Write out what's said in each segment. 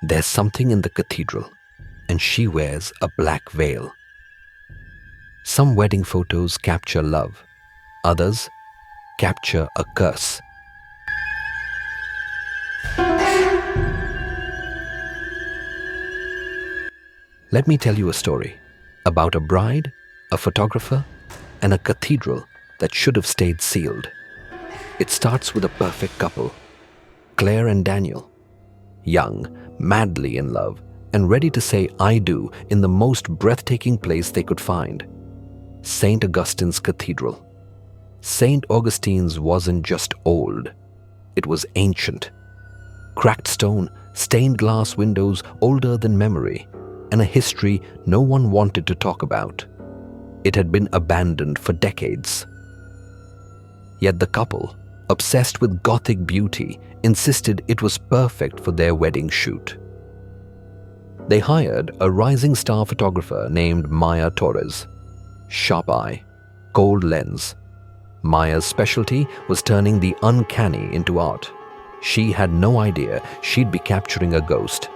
There's something in the cathedral, and she wears a black veil. Some wedding photos capture love, others capture a curse. Let me tell you a story about a bride, a photographer, and a cathedral that should have stayed sealed. It starts with a perfect couple, Claire and Daniel, young, madly in love, and ready to say I do in the most breathtaking place they could find, St. Augustine's Cathedral. St. Augustine's wasn't just old, it was ancient. Cracked stone, stained glass windows older than memory, and a history no one wanted to talk about. It had been abandoned for decades. Yet the couple, obsessed with Gothic beauty, insisted it was perfect for their wedding shoot. They hired a rising star photographer named Maya Torres. Sharp eye, cold lens. Maya's specialty was turning the uncanny into art. She had no idea she'd be capturing a ghost.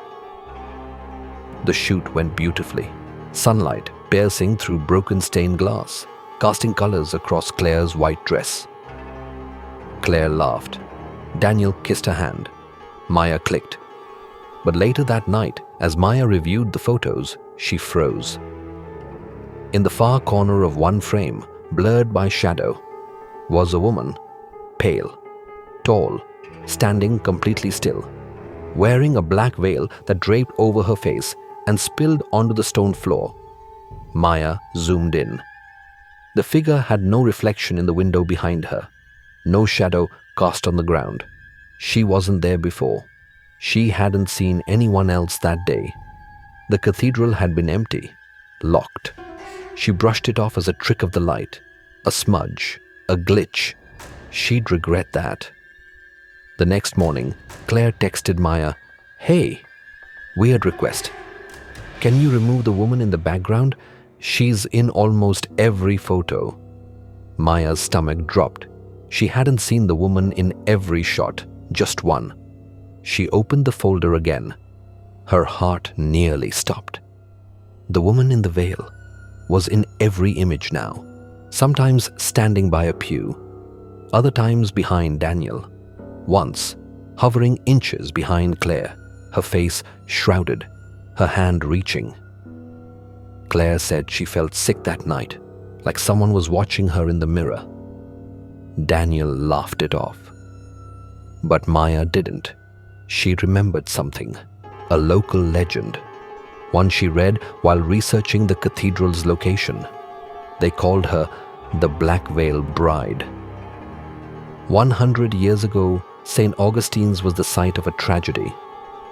The shoot went beautifully, sunlight piercing through broken stained glass, casting colors across Claire's white dress. Claire laughed. Daniel kissed her hand. Maya clicked. But later that night, as Maya reviewed the photos, she froze. In the far corner of one frame, blurred by shadow, was a woman, pale, tall, standing completely still, wearing a black veil that draped over her face and spilled onto the stone floor. Maya zoomed in. The figure had no reflection in the window behind her, no shadow cast on the ground. She wasn't there before. She hadn't seen anyone else that day. The cathedral had been empty, locked. She brushed it off as a trick of the light, a smudge, a glitch. She'd regret that. The next morning, Claire texted Maya, "Hey, weird request. Can you remove the woman in the background? She's in almost every photo." Maya's stomach dropped. She hadn't seen the woman in every shot, just one. She opened the folder again. Her heart nearly stopped. The woman in the veil was in every image now, sometimes standing by a pew, other times behind Daniel, once hovering inches behind Claire, her face shrouded, her hand reaching. Claire said she felt sick that night, like someone was watching her in the mirror. Daniel laughed it off. But Maya didn't. She remembered something, a local legend, one she read while researching the cathedral's location. They called her the Black Veil Bride. 100 years ago, St. Augustine's was the site of a tragedy.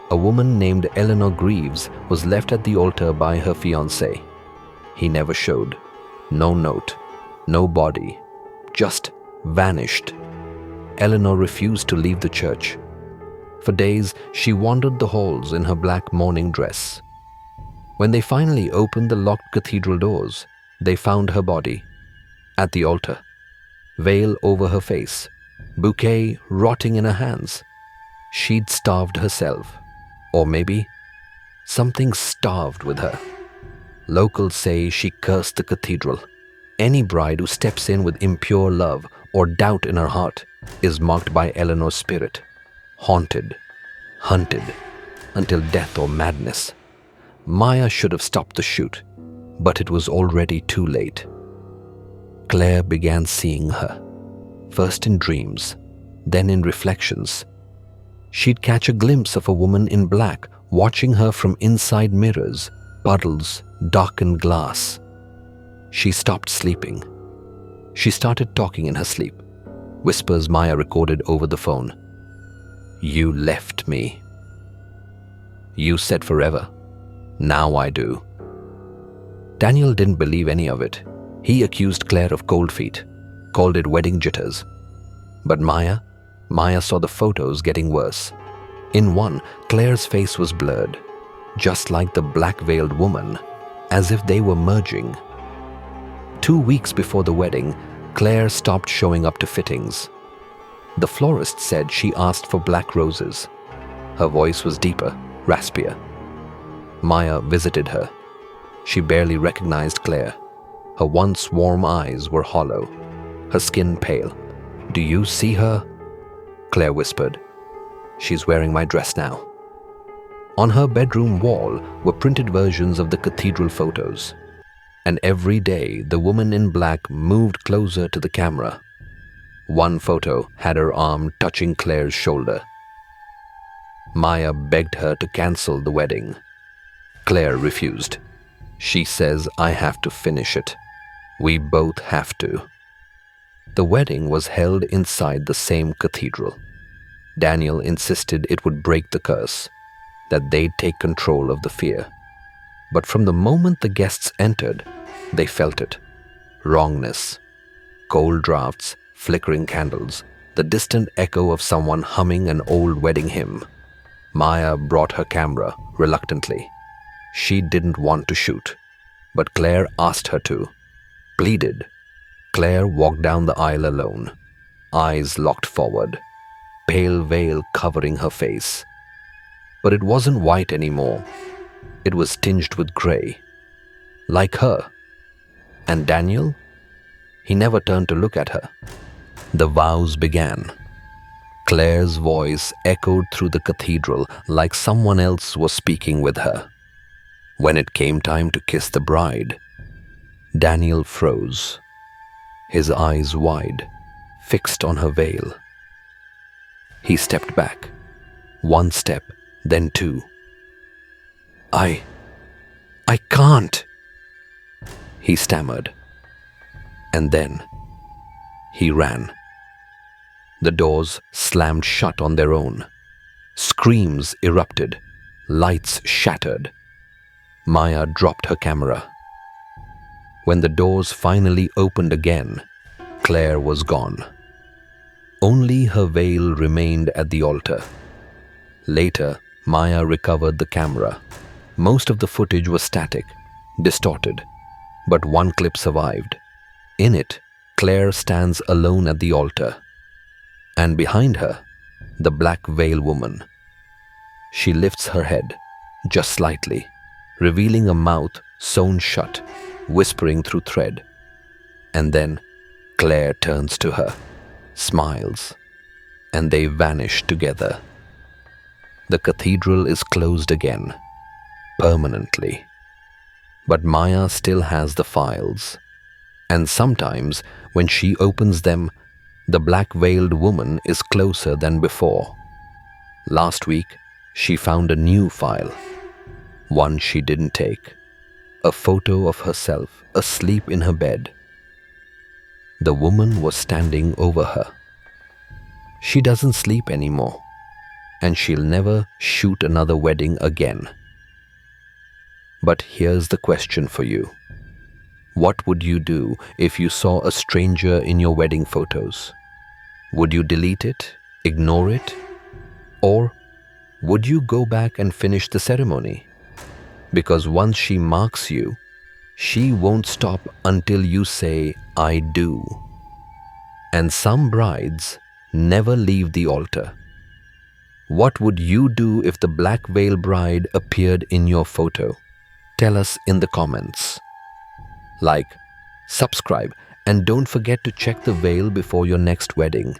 A woman named Eleanor Greaves was left at the altar by her fiancé. He never showed. No note, no body, just vanished. Eleanor refused to leave the church. For days, she wandered the halls in her black mourning dress. When they finally opened the locked cathedral doors, they found her body at the altar, veil over her face, bouquet rotting in her hands. She'd starved herself, or maybe something starved with her. Locals say she cursed the cathedral. Any bride who steps in with impure love or doubt in her heart is marked by Eleanor's spirit, haunted, hunted, until death or madness. Maya should have stopped the shoot, but it was already too late. Claire began seeing her, first in dreams, then in reflections. She'd catch a glimpse of a woman in black watching her from inside mirrors, puddles, darkened glass. She stopped sleeping. She started talking in her sleep, whispers Maya recorded over the phone. "You left me. You said forever. Now I do." Daniel didn't believe any of it. He accused Claire of cold feet, called it wedding jitters. But Maya saw the photos getting worse. In one, Claire's face was blurred, just like the black-veiled woman, as if they were merging. 2 weeks before the wedding, Claire stopped showing up to fittings. The florist said she asked for black roses. Her voice was deeper, raspier. Maya visited her. She barely recognized Claire. Her once warm eyes were hollow, her skin pale. "Do you see her?" Claire whispered. "She's wearing my dress now." On her bedroom wall were printed versions of the cathedral photos, and every day the woman in black moved closer to the camera. One photo had her arm touching Claire's shoulder. Maya begged her to cancel the wedding. Claire refused. "She says I have to finish it. We both have to." The wedding was held inside the same cathedral. Daniel insisted it would break the curse, that they'd take control of the fear. But from the moment the guests entered, they felt it. Wrongness. Cold drafts, flickering candles, the distant echo of someone humming an old wedding hymn. Maya brought her camera reluctantly. She didn't want to shoot, but Claire asked her to, pleaded. Claire walked down the aisle alone, eyes locked forward, pale veil covering her face. But it wasn't white anymore. It was tinged with gray. Like her. And Daniel? He never turned to look at her. The vows began. Claire's voice echoed through the cathedral like someone else was speaking with her. When it came time to kiss the bride, Daniel froze, his eyes wide, fixed on her veil. He stepped back, one step, then two. I can't, he stammered. And then he ran. The doors slammed shut on their own. Screams erupted, lights shattered. Maya dropped her camera. When the doors finally opened again, Claire was gone. Only her veil remained at the altar. Later, Maya recovered the camera. Most of the footage was static, distorted, but one clip survived. In it, Claire stands alone at the altar, and behind her, the black veil woman. She lifts her head, just slightly, revealing a mouth sewn shut, whispering through thread. And then Claire turns to her, smiles, and they vanish together. The cathedral is closed again, permanently. But Maya still has the files. And sometimes, when she opens them, the black-veiled woman is closer than before. Last week, she found a new file, one she didn't take, a photo of herself asleep in her bed. The woman was standing over her. She doesn't sleep anymore, and she'll never shoot another wedding again. But here's the question for you. What would you do if you saw a stranger in your wedding photos? Would you delete it, ignore it? Or would you go back and finish the ceremony? Because once she marks you, she won't stop until you say, "I do." And some brides never leave the altar. What would you do if the black veil bride appeared in your photo? Tell us in the comments. Like, subscribe, and don't forget to check the veil before your next wedding.